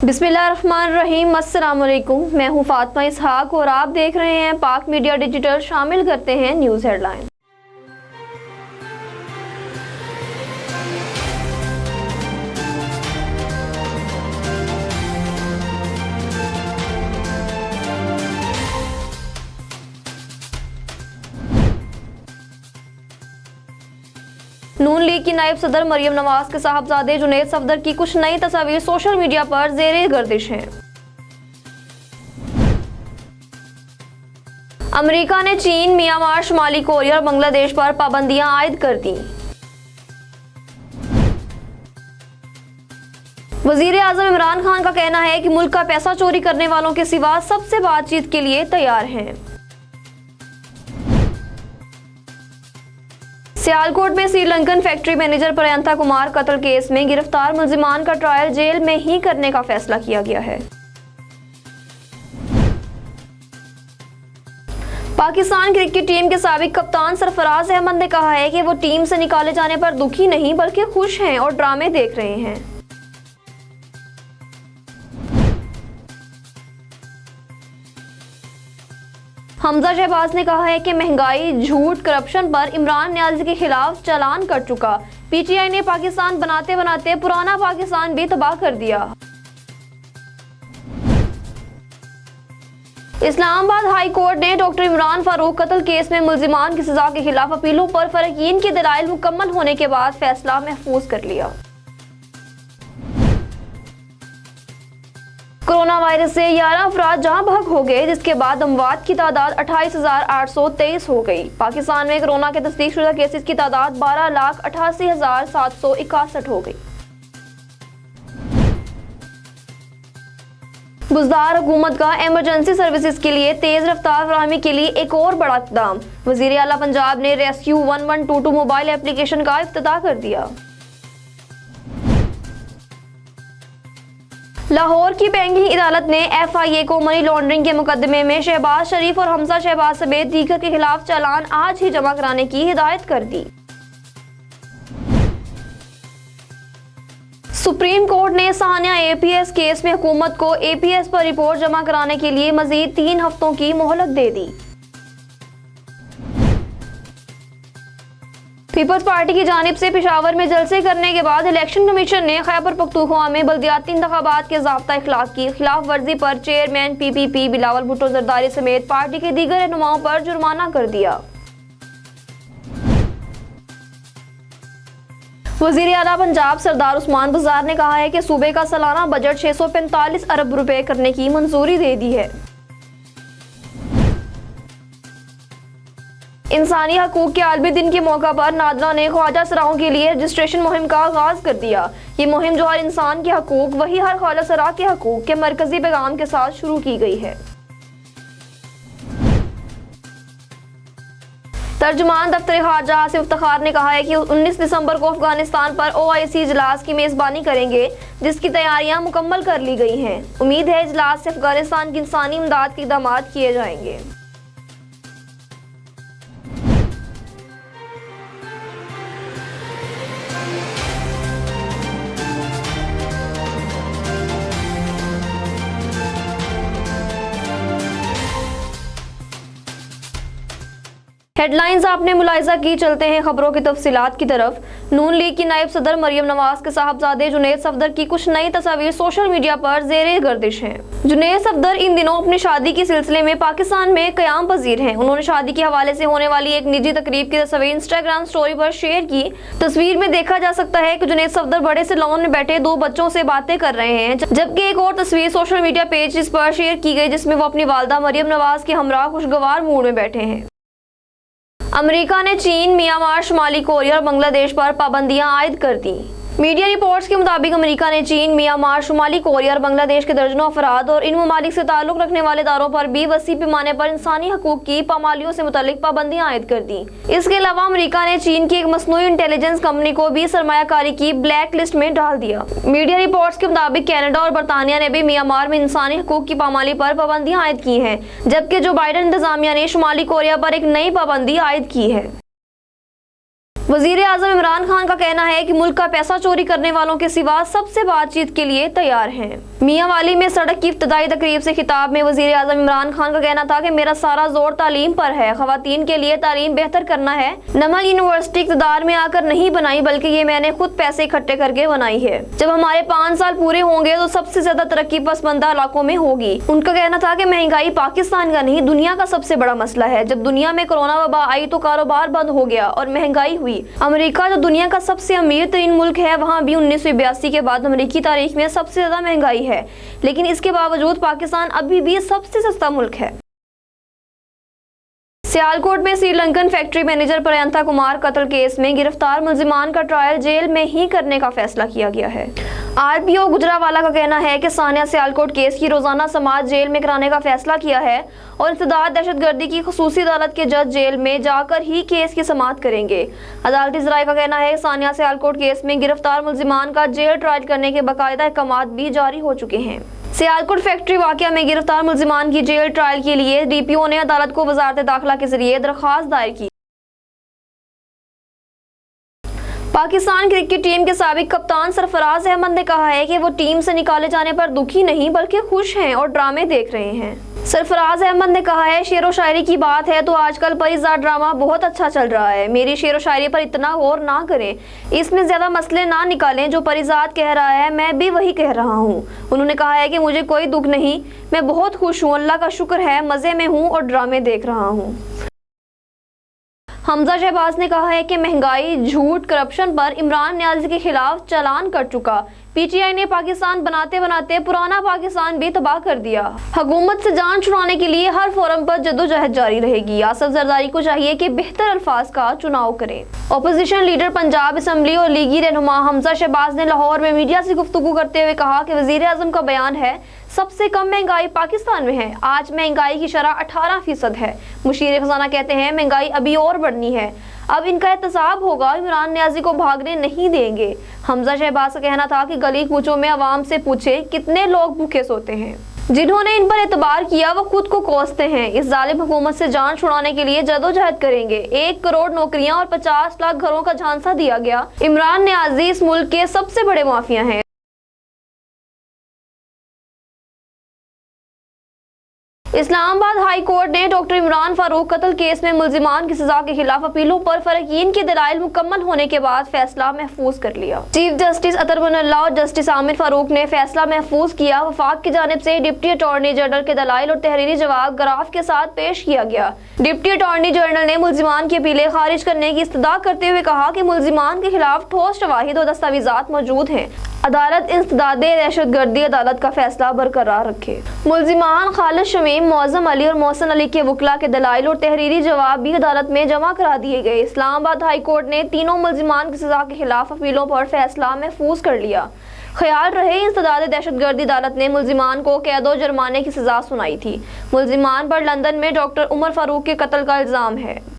बिस्मिल्लाहिर्रहमानिर्रहीम। अस्सलाम वालेकुम। मैं हूं फातिमा इसहाक और आप देख रहे हैं पाक मीडिया डिजिटल। शामिल करते हैं न्यूज़ हेडलाइन। नून लीग की नायब सदर मरियम नवाज के साहबजादे जुनैद सफदर की कुछ नई तस्वीर सोशल मीडिया पर ज़ेरे गर्दिश हैं। अमेरिका ने चीन, म्यांमार, शुमाली कोरिया और बांग्लादेश पर पाबंदियां आयद कर दी। वजीर आजम इमरान खान का कहना है कि मुल्क का पैसा चोरी करने वालों के सिवा सबसे बातचीत के लिए तैयार हैं। सियालकोट में श्रीलंकन फैक्ट्री मैनेजर प्रियंका कुमार कत्ल केस में गिरफ्तार मुलजिमान का ट्रायल जेल में ही करने का फैसला किया गया है। पाकिस्तान क्रिकेट टीम के साबिक कप्तान सरफराज अहमद ने कहा है कि वो टीम से निकाले जाने पर दुखी नहीं बल्कि खुश हैं और ड्रामे देख रहे हैं। हमजा शहबाज ने कहा है कि महंगाई, झूठ, करप्शन पर इमरान न्याजी के खिलाफ चालान कर चुका। पीटीआई ने पाकिस्तान बनाते बनाते पुराना पाकिस्तान भी तबाह कर दिया। इस्लामाबाद हाई कोर्ट ने डॉक्टर इमरान फारूक कत्ल केस में मुलजिमान की सजा के खिलाफ अपीलों पर फरीकीन के दलाइल मुकम्मल होने के बाद फैसला महफूज कर लिया। कोरोना वायरस से 11 अफराद जहां बहक हो गए, जिसके बाद अमवात की तादाद 28,823 हो गई। पाकिस्तान में कोरोना के तस्दीकशुदा केसेस की तादाद 12,88,761 हो गई। बुजदार हुकूमत का एमरजेंसी सर्विसेज के लिए तेज रफ्तार फराहमी के लिए एक और बड़ा इक़दाम। वज़ीर आला पंजाब ने रेस्क्यू 1122 मोबाइल एप्लीकेशन का इफ्तिताह कर दिया। लाहौर की बैंकिंग अदालत ने FIA को मनी लॉन्ड्रिंग के मुकदमे में शहबाज शरीफ और हमजा शहबाज समेत दीगर के खिलाफ चालान आज ही जमा कराने की हिदायत कर दी। सुप्रीम कोर्ट ने सानिया APS केस में हुकूमत को APS पर रिपोर्ट जमा कराने के लिए मजीद 3 हफ्तों की मोहलत दे दी। पीपल्स पार्टी की जानिब से पेशावर में जलसे करने के बाद इलेक्शन कमीशन ने खैबर पख्तूनख्वा में बल्दियाती इंतखाबात के ज़ाब्ता इखलाक की खिलाफ वर्जी पर चेयरमैन PPP बिलावल भुट्टो जरदारी समेत पार्टी के दीगर रहनुमाओं पर जुर्माना कर दिया। वज़ीर आला पंजाब सरदार उस्मान बुज़दार ने कहा है कि सूबे का सालाना बजट 645 अरब रुपए करने की मंजूरी दे दी है। इंसानी हकूक के आलमी दिन के मौका पर नादरा ने ख्वाजा सराहों के लिए रजिस्ट्रेशन मुहिम का आगाज कर दिया। ये मुहिम जो हर इंसान के हकूक वही हर ख्वाजा सराह के हकूक के मरकजी पैगाम के साथ शुरू की गई है। तर्जुमान दफ्तर खारजा आसिफ इफ्तिखार ने कहा है कि 19 दिसंबर को अफगानिस्तान पर OIC इजलास की मेजबानी करेंगे, जिसकी तैयारियां मुकम्मल कर ली गई हैं। उम्मीद है इजलास से अफगानिस्तान की इंसानी इमदाद के इक़दाम किए जाएंगे। हेडलाइंस आपने मुलाहिजा की। चलते हैं खबरों की तफसीलात की तरफ। नून लीग की नायब सदर मरियम नवाज के साहबजादे जुनैद सफदर की कुछ नई तस्वीर सोशल मीडिया पर ज़ेरे गर्दिश हैं। जुनैद सफदर इन दिनों अपनी शादी के सिलसिले में पाकिस्तान में क़याम पजीर हैं। उन्होंने शादी के हवाले से होने वाली एक निजी तकरीब की तस्वीर इंस्टाग्राम स्टोरी पर शेयर की। तस्वीर में देखा जा सकता है कि जुनैद सफदर बड़े से लॉन में बैठे 2 बच्चों से बातें कर रहे हैं, जबकि एक और तस्वीर सोशल मीडिया पेज पर शेयर की गई जिसमें वो अपनी वालदा मरियम नवाज के हमरा खुशगवार मूड में बैठे हैं। अमेरिका ने चीन, म्यांमार, शुमाली कोरिया और बांग्लादेश पर पाबंदियां आयद कर दी। मीडिया रिपोर्ट्स के मुताबिक अमेरिका ने चीन, म्यांमार, शुमाली कोरिया और बांग्लादेश के दर्जनों अफराद और इन ममालिक से ताल्लुक रखने वाले इदारों पर भी वसी पैमाने पर इंसानी हकूक की पामालियों से मुतालिक पाबंदियां आयद कर दी। इसके अलावा अमेरिका ने चीन की एक मसनूई इंटेलिजेंस कंपनी को भी सरमायाकारी की ब्लैक लिस्ट में डाल दिया। मीडिया रिपोर्ट्स के मुताबिक कनाडा और बरतानिया ने भी म्यांमार में इंसानी हकूक की पामाली पर पाबंदियां आयद की हैं, जबकि जो बाइडेन इंतजामिया ने शुमाली कोरिया पर एक नई पाबंदी आयद की है। वजीर आजम इमरान खान का कहना है कि मुल्क का पैसा चोरी करने वालों के सिवा सबसे बातचीत के लिए तैयार हैं। मियांवाली में सड़क की इफ्तिदाई तकरीब से खिताब में वजीर आजम इमरान खान का कहना था कि मेरा सारा जोर तालीम पर है। खवातीन के लिए तालीम बेहतर करना है। नमल यूनिवर्सिटी इक़्तिदार में आकर नहीं बनाई, बल्कि ये मैंने खुद पैसे इकट्ठे करके बनाई है। जब हमारे 5 साल पूरे होंगे तो सबसे ज्यादा तरक्की पसंदीदा इलाकों में होगी। उनका कहना था कि महंगाई पाकिस्तान का नहीं, दुनिया का सबसे बड़ा मसला है। जब दुनिया में कोरोना वबा आई तो कारोबार बंद हो गया और महंगाई हुई। अमेरिका जो दुनिया का सबसे अमीर तरीन मुल्क है, वहाँ भी 1982 के बाद अमेरिकी तारीख में सबसे ज्यादा महंगाई है, लेकिन इसके बावजूद पाकिस्तान अभी भी सबसे सस्ता मुल्क है। सियालकोट में श्रीलंकन फैक्ट्री मैनेजर प्रियंका कुमार कत्ल केस में गिरफ्तार मुलजिमान का ट्रायल जेल में ही करने का फैसला किया गया है। आरपीओ गुजरावाला का कहना है कि सानिया सियालकोट केस की रोजाना समाअत जेल में कराने का फैसला किया है और इंसदाद दहशतगर्दी की खुसूसी अदालत के जज जेल में जाकर ही केस की समाअत करेंगे। अदालती ज़राए का कहना है कि सानिया सियालकोट केस में गिरफ्तार मुलजिमान का जेल ट्रायल करने के बाकायदा अहकामात भी जारी हो चुके हैं। सियालकोट फैक्ट्री वाकया में गिरफ्तार मुलजिमान की जेल ट्रायल के लिए डीपीओ ने अदालत को वजारत दाखिला के जरिए दरख्वास्त दायर की। पाकिस्तान क्रिकेट टीम के साबिक कप्तान सरफराज अहमद ने कहा है कि वो टीम से निकाले जाने पर दुखी नहीं बल्कि खुश हैं और ड्रामे देख रहे हैं। सरफराज अहमद ने कहा है, शेर व शायरी की बात है तो आजकल परिजात ड्रामा बहुत अच्छा चल रहा है। मेरी शेर व शायरी पर इतना गौर ना करें, इसमें ज्यादा मसले ना निकालें। जो परिजात कह रहा है मैं भी वही कह रहा हूँ। उन्होंने कहा है कि मुझे कोई दुख नहीं, मैं बहुत खुश हूँ, अल्लाह का शुक्र है, मजे में हूँ और ड्रामे देख रहा हूँ। हमजा शहबाज ने कहा है कि महंगाई, झूठ, करप्शन पर इमरान नियाज़ी के खिलाफ चालान कर चुका। पीटीआई ने पाकिस्तान बनाते बनाते पुराना पाकिस्तान भी तबाह कर दिया। हुकूमत से जान छुड़ाने के लिए हर फोरम पर जद्दोजहद जारी रहेगी। आसफ जरदारी को चाहिए कि बेहतर अल्फाज का चुनाव करें। अपोजिशन लीडर पंजाब असम्बली और लीगी रहनुमा हमजा शहबाज ने लाहौर में मीडिया से गुफ्तगू करते हुए कहा कि वजीर आजम का बयान है सबसे कम महंगाई पाकिस्तान में है। आज महंगाई की शरह 18% है। मुशीर खजाना कहते हैं महंगाई अभी और बढ़नी है, अब इनका एहतसाब होगा, इमरान नियाज़ी को भागने नहीं देंगे। हमजा शहबाज का कहना था कि गली कूचों में आवाम से पूछे कितने लोग भूखे सोते हैं। जिन्होंने इन पर एतबार किया वो खुद को कोसते हैं। इस जालिम हुकूमत से जान छुड़ाने के लिए जदोजहद करेंगे। 1 करोड़ नौकरियां और 50 लाख घरों का झांसा दिया गया। इमरान नियाज़ी इस मुल्क के सबसे बड़े माफिया हैं। इस्लामाबाद हाई कोर्ट ने डॉक्टर इमरान फारूक कत्ल केस में मुलजिमान की सजा के खिलाफ अपीलों पर फरकीन के दलाइल मुकम्मल होने के बाद फैसला महफूज कर लिया। चीफ जस्टिस अतर बनल्ला और जस्टिस आमिर फारूक ने फैसला महफूज किया। वफाक की जानिब से डिप्टी अटॉर्नी जनरल के दलाइल और तहरीरी जवाब ग्राफ के साथ पेश किया गया। डिप्टी अटॉर्नी जनरल ने मुलजिमान की अपीलें खारिज करने की इस्तदा करते हुए कहा कि मुलजिमान के खिलाफ ठोस शवाहिद और दस्तावेजात मौजूद हैं। अदालत इंसदादे दहशतगर्दी अदालत का फैसला बरकरार रखे। मुलजिमान खालिद शमीम, मौज़म अली और मोहसिन अली के वकला के दलाइल और तहरीरी जवाब भी अदालत में जमा करा दिए गए। इस्लामाबाद हाई कोर्ट ने तीनों मुलजिमान की सजा के खिलाफ अपीलों पर फैसला महफूज कर लिया। ख्याल रहे इंसदादे दहशतगर्दी अदालत ने मुलजिमान को कैद और जुर्माने की सजा सुनाई थी। मुलजिमान पर लंदन में डॉक्टर उमर फारूक के कत्ल का इल्जाम है।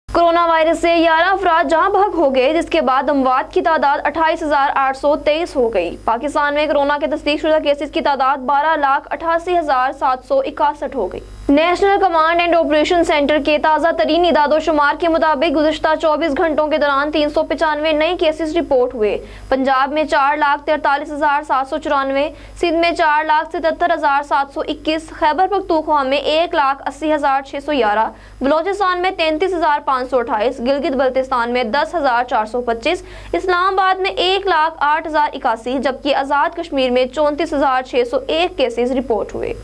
कोरोना वायरस से 11 अफराद जहां बहक हो गए, जिसके बाद अमवात की तादाद 28,823 हो गई। पाकिस्तान में कोरोना के तस्दीकशुदा केसेस की तादाद 12,88,761 हो गई। National command and operation centre के ताज़ा तरीन इदादोशुमार के मुताबिक गुज़िश्ता 24 घंटों के दौरान 395 नए केसेस रिपोर्ट हुए। पंजाब में 4,43,794, सिंध में 4,77,721, खैबर पख्तूनख्वा में 1,80,611, बलोचिस्तान में 33,528, गिलगित बल्तिस्तान में 10,425, इस्लामाबाद में 1,08,081, जबकि आज़ाद कश्मीर में 34,601 केसेस रिपोर्ट हुए।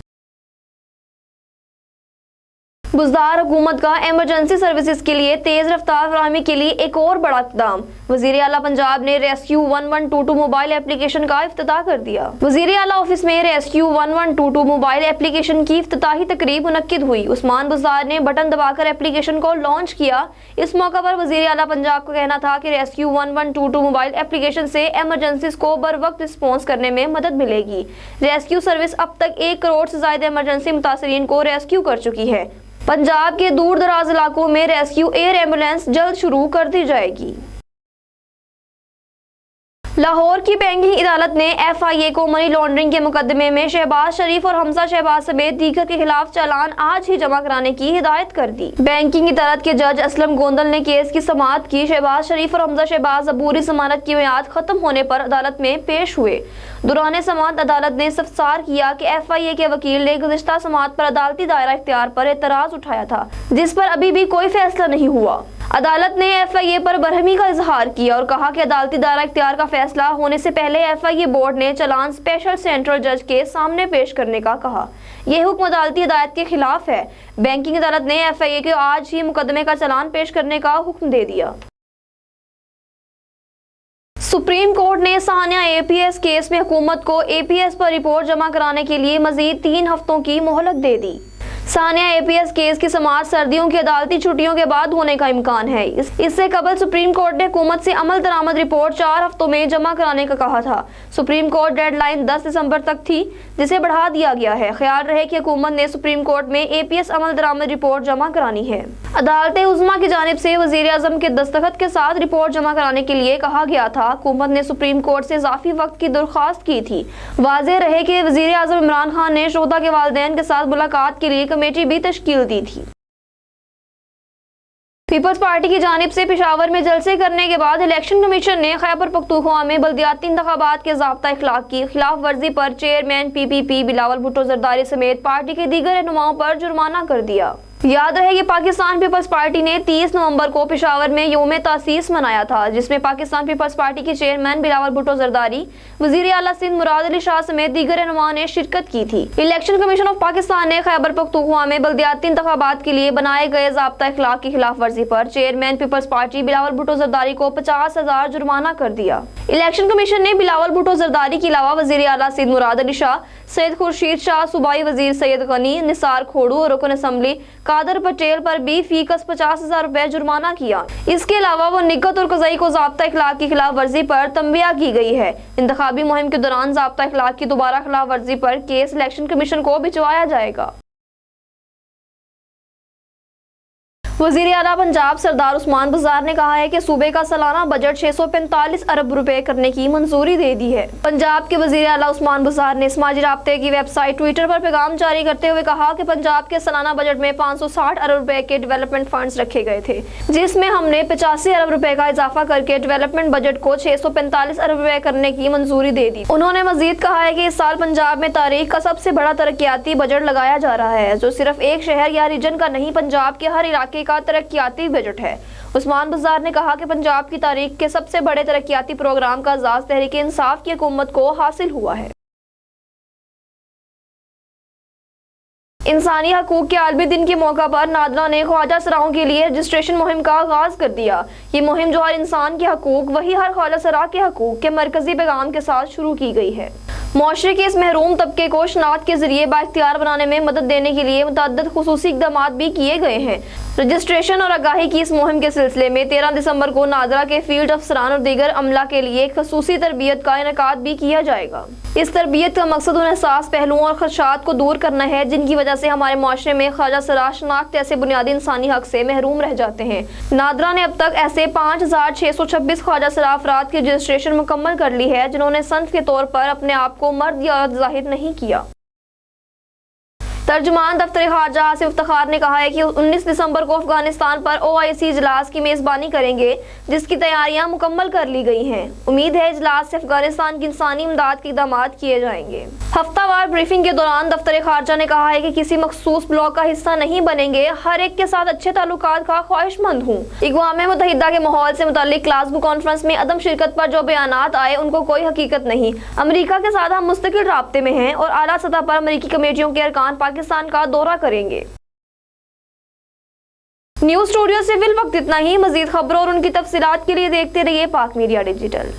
बुज़दार हुकूमत का एमरजेंसी सर्विसेज के लिए तेज रफ्तार फराहमी के लिए एक और बड़ा इक़दाम। वज़ीर आला पंजाब ने रेस्क्यू 1122 मोबाइल एप्लीकेशन का इफ्तिताह कर दिया। वज़ीर आला ऑफिस में रेस्क्यू 1122 मोबाइल एप्लीकेशन की इफ्तिताही तकरीब मुनक्किद हुई। उस्मान बुज़दार ने बटन दबाकर एप्लीकेशन को लॉन्च किया। इस मौका पर वज़ीर आला पंजाब का कहना था कि रेस्क्यू 1122 मोबाइल एप्लीकेशन से एमरजेंसीज को बर वक्त रिस्पॉन्स करने में मदद मिलेगी। रेस्क्यू सर्विस अब तक 1 करोड़ से ज्यादा एमरजेंसी मुतासरीन को रेस्क्यू कर चुकी है। पंजाब के दूर दराज इलाकों में रेस्क्यू एयर एम्बुलेंस जल्द शुरू कर दी जाएगी। लाहौर की बैंकिंग अदालत ने FIA को मनी लॉन्ड्रिंग के मुकदमे में शहबाज शरीफ और हमजा शहबाज समेत दीगर के खिलाफ चालान आज ही जमा कराने की हिदायत कर दी। बैंकिंग अदालत के जज असलम गोंदल ने केस की समाअत की। शहबाज शरीफ और हमजा शहबाज अबूरी जमानत की मियाद खत्म होने पर अदालत में पेश हुए। दौरान समाअत अदालत ने इस्तफसार किया कि FIA के वकील ने गुज़िश्ता समाअत पर अदालती दायरा इख्तियार पर एतराज उठाया था, जिस पर अभी भी कोई फैसला नहीं हुआ। अदालत ने FIA पर बरहमी का इजहार किया और कहा कि अदालती दायरा इख्तियार का फैसला होने से पहले FIA बोर्ड ने चालान स्पेशल सेंट्रल जज के सामने पेश करने का कहा। यह हुक्म अदालती हिदायत के खिलाफ है। बैंकिंग अदालत ने FIA को आज ही मुकदमे का चालान पेश करने का हुक्म दे दिया। सुप्रीम कोर्ट ने सानिया APS केस में हुकूमत को APS पर रिपोर्ट जमा कराने के लिए मजीद 3 हफ्तों की मोहलत दे दी। सानिया APS केस की समाअत सर्दियों की अदालती छुट्टियों के बाद होने का इम्कान है। इससे कबल सुप्रीम कोर्ट ने हुकूमत से अमल दरामद रिपोर्ट 4 हफ्तों में जमा कराने का कहा था। सुप्रीम कोर्ट डेडलाइन 10 दिसंबर तक थी, जिसे बढ़ा दिया गया है। ख्याल रहे कि हुकूमत ने सुप्रीम कोर्ट में APS अमल दरामद रिपोर्ट जमा करानी है। अदालत उज़्मा की जानिब से वज़ीर आज़म के दस्तखत के साथ रिपोर्ट जमा कराने के लिए कहा गया था। हुकूमत ने सुप्रीम कोर्ट से इजाफी वक्त की दरख्वास्त की थी। वाज़ेह रहे कि वज़ीर आज़म इमरान खान ने शोहदा के वालिदैन के साथ मुलाकात के लिए कमेटी भी तश्कील दी थी। पीपल्स पार्टी की जानिब से पेशावर में जलसे करने के बाद इलेक्शन कमीशन ने खैबर पख्तूनख्वा में बल्दियाती इंतखाबात के ज़ाब्ता इखलाक की खिलाफ वर्जी पर चेयरमैन PPP बिलावल भुट्टो जरदारी समेत पार्टी के दीगर रहनुमाओं पर जुर्माना कर दिया। याद रहे कि पाकिस्तान पीपल्स पार्टी ने 30 नवंबर को पेशावर में यौम तासीस मनाया था, जिसमें पाकिस्तान पीपल्स पार्टी के चेयरमैन बिलावल भुट्टो जरदारी, वजीर आला सिंध मुराद अली शाह समेत दीगर रहनुमाओं ने शिरकत की थी। इलेक्शन कमीशन ऑफ पाकिस्तान ने खैबर पख्तूनख्वा में बल्दियाती इंतखाबात के लिए बनाए गए ज़ाब्ता इखलाक की खिलाफ वर्जी पर चेयरमैन पीपल्स पार्टी बिलावल भुट्टो जरदारी को 50,000 जुर्माना कर दिया। इलेक्शन कमीशन ने बिलावल भुट्टो जरदारी के अलावा वजीर आला सिंध मुराद अली शाह, सैयद खुर्शीद शाह, सूबाई वजीर सैयद गनी, निसार खोड़ू और रुकन असम्बली कादर पटेल पर भी फीकस 50,000 रुपए जुर्माना किया। इसके अलावा वो निकत और कज़ई को ज़ाब्ता इखलाक की खिलाफ वर्जी पर तंबिया की गई है। इंतखाबी मुहिम के दौरान ज़ाब्ता इखलाक की दोबारा खिलाफ वर्जी पर केस इलेक्शन कमीशन को भिजवाया जाएगा। वज़ीर आला पंजाब सरदार उस्मान बुज़दार ने कहा है कि सूबे का सालाना बजट 645 अरब रुपए करने की मंजूरी दे दी है। पंजाब के वज़ीर आला उस्मान बुज़दार ने समाजी राब्ते की वेबसाइट ट्विटर पर पैगाम जारी करते हुए कहा कि पंजाब के सालाना बजट में 560 अरब रुपए के डेवलपमेंट फंड्स रखे गए थे, जिसमें हमने 85 अरब रुपए का इजाफा करके डेवलपमेंट बजट को 645 अरब रुपए करने की मंजूरी दे दी। उन्होंने मजीद कहा है कि इस साल पंजाब में तारीख का सबसे बड़ा तरक्याती बजट लगाया जा रहा है, जो सिर्फ एक शहर या रीजन का नहीं, पंजाब के हर इलाके का तरक्याती बजट है। उस्मान बुज़दार ने कहा कि पंजाब की तारीख के सबसे बड़े तरक्याती प्रोग्राम का आगाज़ तहरीक इंसाफ की हुकूमत को हासिल हुआ है। इंसानी हकूक के आलमी दिन के मौका पर नादरा ने ख्वाजा सराओं के लिए रजिस्ट्रेशन मुहिम का आगाज कर दिया। ये मुहिम जो हर इंसान के हकूक वही हर ख्वाजा सरा के हकूक के मरकजी पैगाम के साथ शुरू की गई है। मुआशरे के इस महरूम तबके को शनाख्त के जरिए बाइख्तियार बनाने में मदद देने के लिए मुतअद्दिद खुसूसी इक़दामात भी किए गए हैं। रजिस्ट्रेशन और आगाही की इस मुहिम के सिलसिले में 13 दिसंबर को नादरा के फील्ड अफसरान और दीगर अमला के लिए खसूसी तरबियत का इनेकाद भी किया जाएगा। इस तरबियत का मकसद उन एहसास पहलुओं और खदशात को दूर करना है जिनकी वजह से हमारे मुआशरे में ख्वाजा सरा शनाख्त ऐसे बुनियादी इंसानी हक से महरूम रह जाते हैं। नादरा ने अब तक ऐसे 5,626 ख्वाजा सरा अफराद की रजिस्ट्रेशन मुकम्मल कर ली है जिन्होंने संत के तौर पर अपने आप को मर्द या औरत जाहिर नहीं किया। तर्जुमान दफ्तर खारजा आसिफ इफ्तिखार ने कहा है कि 19 दिसंबर को अफगानिस्तान पर OIC इजलास की मेज़बानी करेंगे, जिसकी तैयारियां मुकम्मल कर ली गई हैं। उम्मीद है इजलास से अफगानिस्तान की इंसानी इमदाद के इक़दामात किए जाएंगे। हफ्तावार ब्रीफिंग के दौरान दफ्तर खारजा ने कहा है कि किसी मखसूस ब्लॉक का हिस्सा नहीं बनेंगे, हर एक के साथ अच्छे ताल्लुकात का ख्वाहिशमंद हूँ। अक़वाम मुत्तहिदा के माहौल से मुताल्लिक ग्लासगो कॉन्फ्रेंस में अदम शिरकत पर जो बयानात आए उनको कोई हकीकत नहीं। अमरीका के साथ हम मुस्तकिल राब्ते में हैं और आला सतह पर अमरीकी कमेटियों के अरकान पाकिस्तान का दौरा करेंगे। न्यूज़ स्टूडियो से फिल वक्त इतना ही। मजीद खबरों और उनकी तफसीलात के लिए देखते रहिए पाक मीडिया डिजिटल।